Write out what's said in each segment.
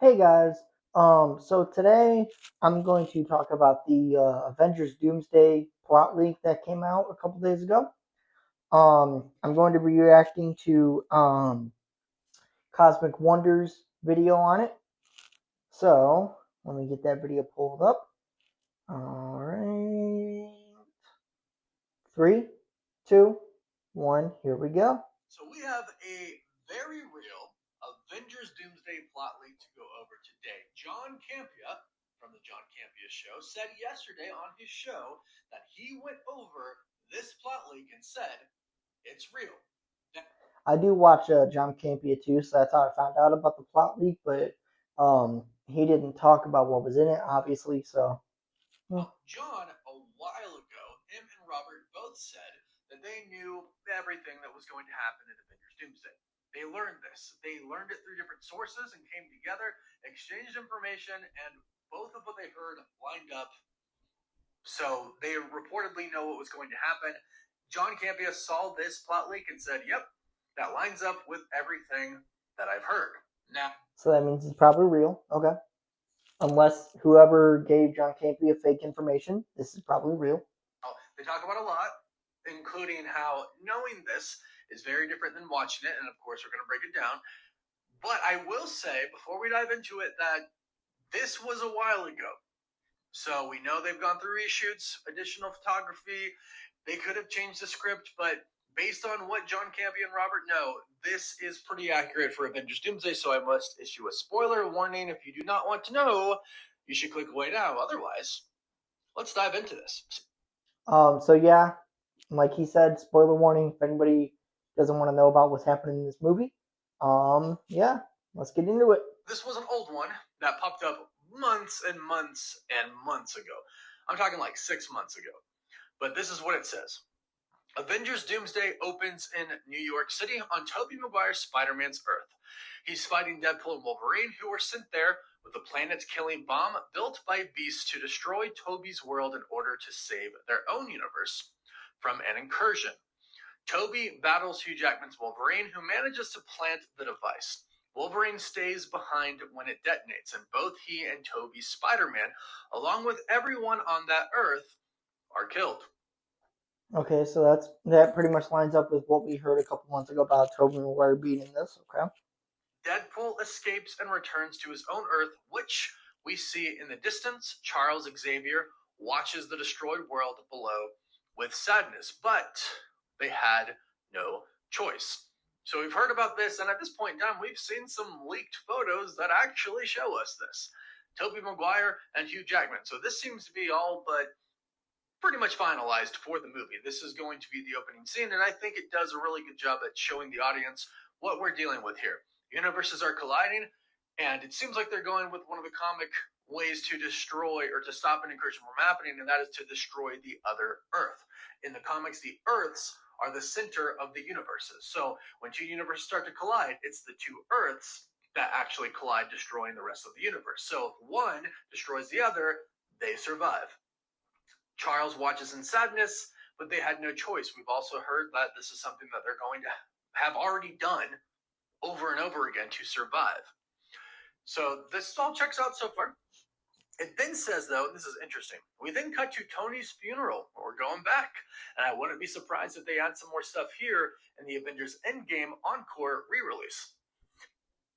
Hey guys, so today I'm going to talk about the Avengers Doomsday plot leak that came out a couple days ago. I'm going to be reacting to Cosmic Wonders video on it. So let me get that video pulled up. All right, three, two, one, here we go. So we have a very real Avengers Doomsday plot leak to go over today. John Campea from the John Campea Show said yesterday on his show that he went over this plot leak and said it's real. I do watch John Campea too, so that's how I found out about the plot leak. But he didn't talk about what was in it, obviously. So John, a while ago, him and Robert both said that they knew everything that was going to happen in Avengers Doomsday. They learned this. They learned it through different sources and came together, exchanged information, and both of what they heard lined up. So they reportedly know what was going to happen. John Campea saw this plot leak and said, "Yep, that lines up with everything that I've heard." Now, so that means it's probably real. Okay. Unless whoever gave John Campea fake information, this is probably real. they talk about a lot, including how knowing this is very different than watching it, and of course we're going to break it down. But I will say, before we dive into it, that this was a while ago. So we know they've gone through reshoots, additional photography. They could have changed the script, but based on what John Campea and Robert know, this is pretty accurate for Avengers Doomsday, so I must issue a spoiler warning. If you do not want to know, you should click away now. Otherwise, let's dive into this. So yeah, like he said, spoiler warning if anybody doesn't want to know about what's happening in this movie. Yeah, let's get into it. This was an old one that popped up months and months and months ago. I'm talking like 6 months ago. But this is what it says. Avengers Doomsday opens in New York City on Tobey Maguire's Spider-Man's Earth. He's fighting Deadpool and Wolverine, who were sent there with a planet-killing bomb built by Beast to destroy Tobey's world in order to save their own universe from an incursion. Tobey battles Hugh Jackman's Wolverine, who manages to plant the device. Wolverine stays behind when it detonates, and both he and Tobey's Spider-Man, along with everyone on that Earth, are killed. Okay, so that pretty much lines up with what we heard a couple months ago about Tobey Maguire being in this. Okay. Deadpool escapes and returns to his own Earth, which we see in the distance. Charles Xavier watches the destroyed world below with sadness, but they had no choice. So we've heard about this, and at this point in time, we've seen some leaked photos that actually show us this. Tobey Maguire and Hugh Jackman. So this seems to be all but pretty much finalized for the movie. This is going to be the opening scene, and I think it does a really good job at showing the audience what we're dealing with here. Universes are colliding, and it seems like they're going with one of the comic ways to destroy or to stop an incursion from happening, and that is to destroy the other Earth. In the comics, the Earths are the center of the universes. So when two universes start to collide, it's the two Earths that actually collide, destroying the rest of the universe. So if one destroys the other, they survive. Charles watches in sadness, but they had no choice. We've also heard that this is something that they're going to have already done over and over again to survive. So this all checks out so far. It then says, though, and this is interesting, we then cut to Tony's funeral. We're going back. And I wouldn't be surprised if they add some more stuff here in the Avengers Endgame Encore re-release.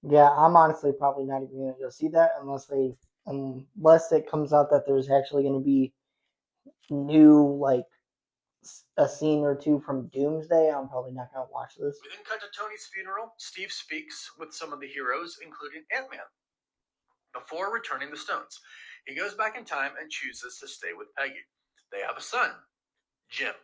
Yeah, I'm honestly probably not even gonna go see that unless it comes out that there's actually gonna be new like a scene or two from Doomsday. I'm probably not gonna watch this. We then cut to Tony's funeral. Steve speaks with some of the heroes, including Ant-Man, before returning the stones. He goes back in time and chooses to stay with Peggy. They have a son, Jim.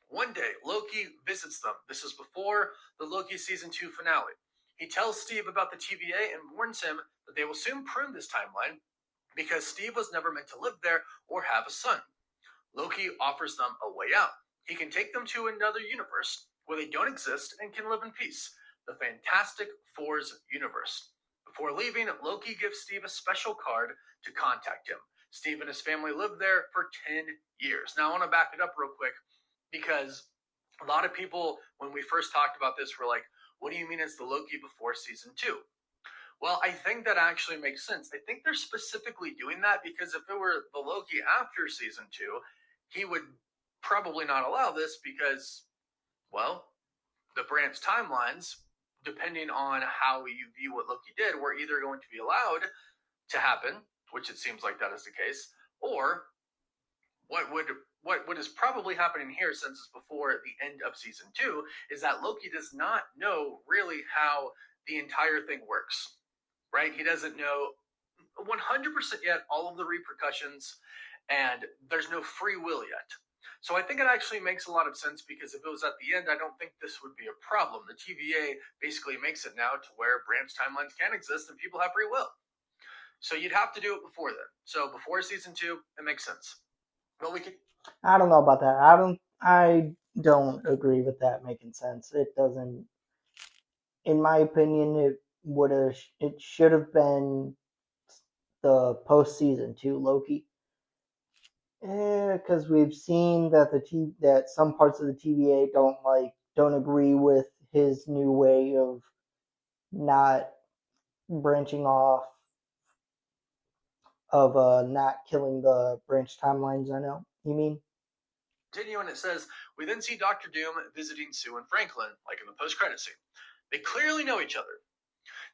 One day, Loki visits them. This is before the Loki Season 2 finale. He tells Steve about the TVA and warns him that they will soon prune this timeline because Steve was never meant to live there or have a son. Loki offers them a way out. He can take them to another universe where they don't exist and can live in peace. The Fantastic Four's universe. Before leaving, Loki gives Steve a special card to contact him. Steve and his family lived there for 10 years. Now, I want to back it up real quick because a lot of people, when we first talked about this, were like, what do you mean it's the Loki before Season 2? Well, I think that actually makes sense. I think they're specifically doing that because if it were the Loki after season 2, he would probably not allow this because, well, the branch timelines, depending on how you view what Loki did, were either going to be allowed to happen, which it seems like that is the case, or what is probably happening here, since it's before the end of season 2, is that Loki does not know really how the entire thing works, right? He doesn't know 100% yet all of the repercussions, and there's no free will yet. So I think it actually makes a lot of sense, because if it was at the end, I don't think this would be a problem. The TVA basically makes it now to where branch timelines can exist and people have free will. So you'd have to do it before then. So before season 2, it makes sense. Well, we could. I don't know about that. I don't agree with that making sense. It doesn't. In my opinion, it should have been the post season 2 Loki. Because we've seen that that some parts of the TVA don't agree with his new way of not branching off, of not killing the branch timelines. I know you mean. Continue, and it says, we then see Doctor Doom visiting Sue and Franklin, like in the post-credit scene. They clearly know each other.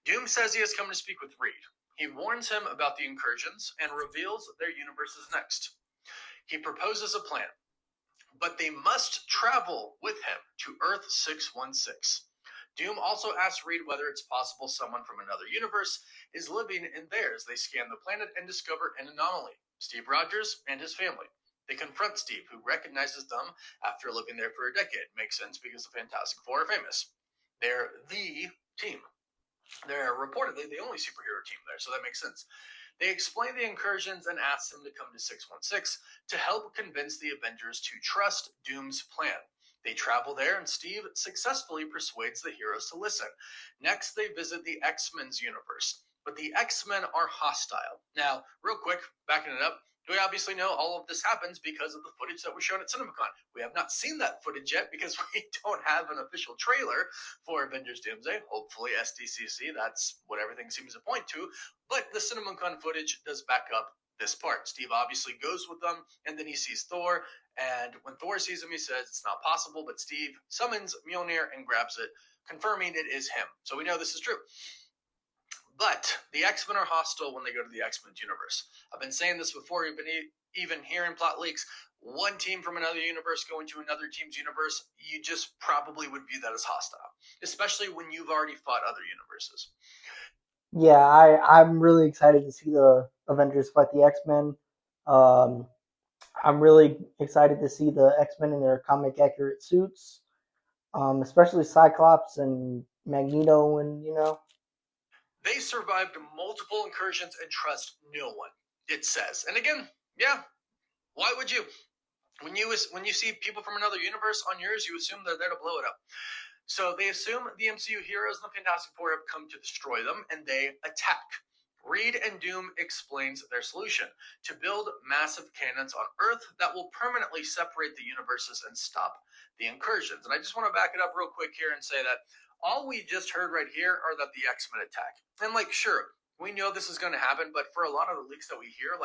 Doom says he has come to speak with Reed. He warns him about the incursions and reveals their universe is next. He proposes a plan, but they must travel with him to Earth 616. Doom also asks Reed whether it's possible someone from another universe is living in theirs. They scan the planet and discover an anomaly: Steve Rogers and his family. They confront Steve, who recognizes them after living there for a decade. Makes sense because the Fantastic Four are famous. They're the team. They're reportedly the only superhero team there, so that makes sense. They explain the incursions and ask them to come to 616 to help convince the Avengers to trust Doom's plan. They travel there, and Steve successfully persuades the heroes to listen. Next, they visit the X-Men's universe, but the X-Men are hostile. Now, real quick, backing it up, we obviously know all of this happens because of the footage that was shown at CinemaCon. We have not seen that footage yet because we don't have an official trailer for Avengers Doomsday. Hopefully SDCC, that's what everything seems to point to. But the CinemaCon footage does back up this part. Steve obviously goes with them, and then he sees Thor, and when Thor sees him, he says it's not possible, but Steve summons Mjolnir and grabs it, confirming it is him. So we know this is true. But the X-Men are hostile when they go to the X-Men's universe. I've been saying this before, you've been even hearing plot leaks. One team from another universe going to another team's universe, you just probably would view that as hostile, especially when you've already fought other universes. Yeah, I'm really excited to see the Avengers fight the X-Men. Um, I'm really excited to see the X-Men in their comic accurate suits, especially Cyclops and Magneto, and They survived multiple incursions and trust no one, it says. And again, yeah, why would you? When you see people from another universe on yours, you assume they're there to blow it up. So they assume the MCU heroes and the Fantastic Four have come to destroy them, and they attack. Reed and Doom explains their solution: to build massive cannons on Earth that will permanently separate the universes and stop the incursions. And I just want to back it up real quick here and say that all we just heard right here are that the X-Men attack. And sure, we know this is going to happen, but for a lot of the leaks that we hear,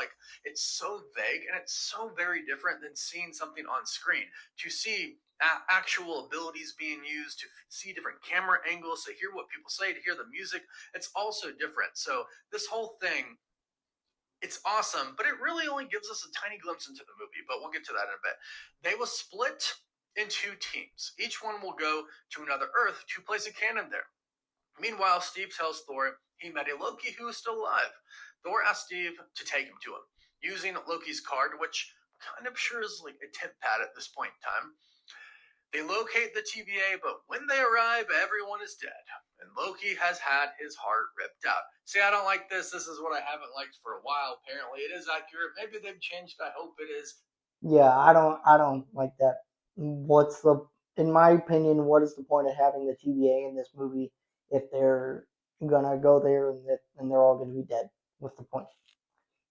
it's so vague and it's so very different than seeing something on screen. To see actual abilities being used, to see different camera angles, to hear what people say, to hear the music, it's also different. So this whole thing, it's awesome, but it really only gives us a tiny glimpse into the movie, but we'll get to that in a bit. They will split in 2 teams. Each one will go to another Earth to place a cannon there. Meanwhile, Steve tells Thor he met a Loki who is still alive. Thor asks Steve to take him to him, using Loki's card, which kind of sure is like a tip pad at this point in time. They locate the TVA, but when they arrive, everyone is dead, and Loki has had his heart ripped out. See, I don't like this. This is what I haven't liked for a while. Apparently, it is accurate. Maybe they've changed. I hope it is. yeah, I don't like that. In my opinion, what is the point of having the TVA in this movie if they're gonna go there and they're all gonna be dead? What's the point?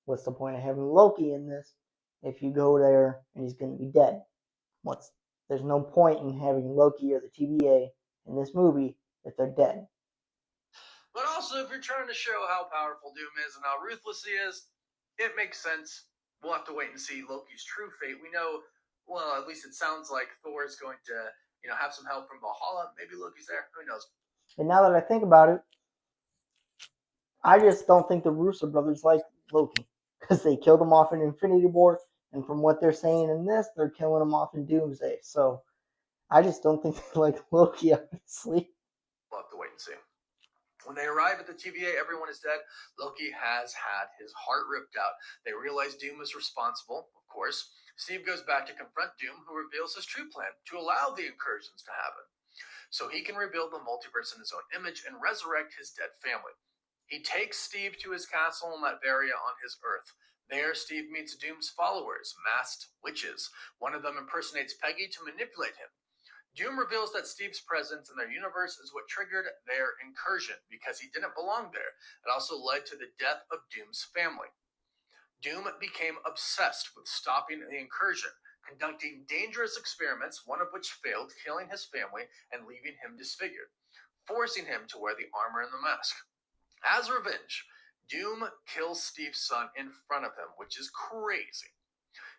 What's the point of having Loki in this if you go there and he's gonna be dead? There's no point in having Loki or the TVA in this movie if they're dead. But also, if you're trying to show how powerful Doom is and how ruthless he is, it makes sense. We'll have to wait and see Loki's true fate. We know, well, at least it sounds like Thor's going to, have some help from Valhalla. Maybe Loki's there. Who knows? And now that I think about it, I just don't think the Russo brothers like Loki because they killed him off in Infinity War, and from what they're saying in this, they're killing him off in Doomsday. So I just don't think they like Loki, honestly. We'll have to wait and see. When they arrive at the TVA, everyone is dead. Loki has had his heart ripped out. They realize Doom is responsible, of course. Steve goes back to confront Doom, who reveals his true plan to allow the incursions to happen, so he can rebuild the multiverse in his own image and resurrect his dead family. He takes Steve to his castle in Latveria on his Earth. There, Steve meets Doom's followers, masked witches. One of them impersonates Peggy to manipulate him. Doom reveals that Steve's presence in their universe is what triggered their incursion, because he didn't belong there. It also led to the death of Doom's family. Doom became obsessed with stopping the incursion, conducting dangerous experiments, one of which failed, killing his family and leaving him disfigured, forcing him to wear the armor and the mask. As revenge, Doom kills Steve's son in front of him, which is crazy.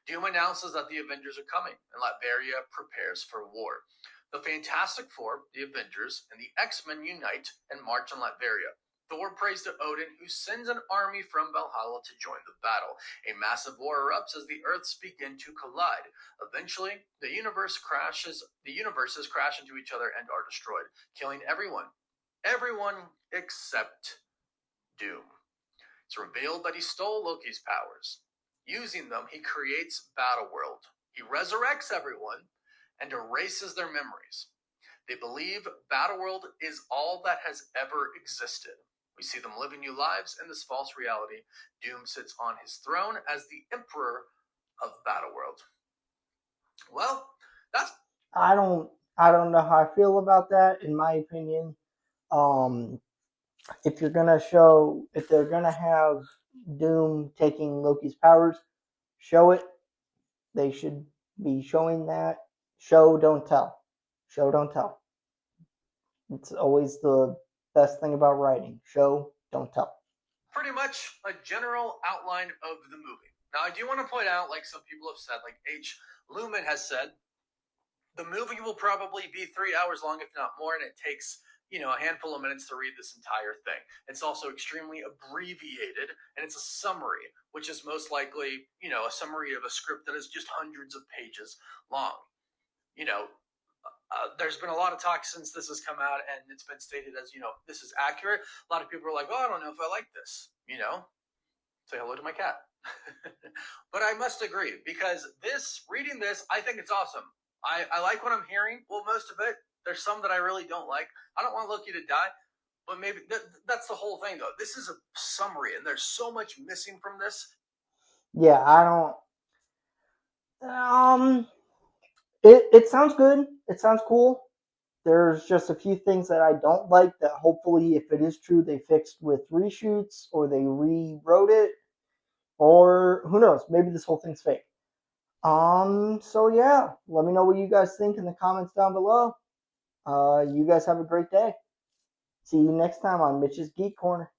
Doom announces that the Avengers are coming, and Latveria prepares for war. The Fantastic Four, the Avengers, and the X-Men unite and march on Latveria. Thor prays to Odin, who sends an army from Valhalla to join the battle. A massive war erupts as the Earths begin to collide. Eventually, the universes crash into each other and are destroyed, killing everyone. Everyone except Doom. It's revealed that he stole Loki's powers. Using them, he creates Battleworld. He resurrects everyone and erases their memories. They believe Battleworld is all that has ever existed. We see them living new lives in this false reality. Doom sits on his throne as the Emperor of Battleworld. Well, that's... I don't know how I feel about that. In my opinion, if they're gonna have Doom taking Loki's powers, show it. They should be showing that. Show, don't tell. Show, don't tell. It's always the best thing about writing. Show, don't tell. Pretty much a general outline of the movie. Now, I do want to point out, like some people have said, like H. Lumen has said, the movie will probably be 3 hours long, if not more, and it takes, a handful of minutes to read this entire thing. It's also extremely abbreviated, and it's a summary, which is most likely, a summary of a script that is just hundreds of pages long. There's been a lot of talk since this has come out, and it's been stated as, this is accurate. A lot of people are like, oh, I don't know if I like this, Say hello to my cat. But I must agree, because reading this, I think it's awesome. I like what I'm hearing. Well, most of it. There's some that I really don't like. I don't want Loki to die, but maybe that's the whole thing, though. This is a summary, and there's so much missing from this. Yeah, I don't. It sounds good. It sounds cool. There's just a few things that I don't like that hopefully, if it is true, they fixed with reshoots or they rewrote it, or who knows, maybe this whole thing's fake. So yeah, let me know what you guys think in the comments down below. You guys have a great day. See you next time on Mitch's Geek Corner.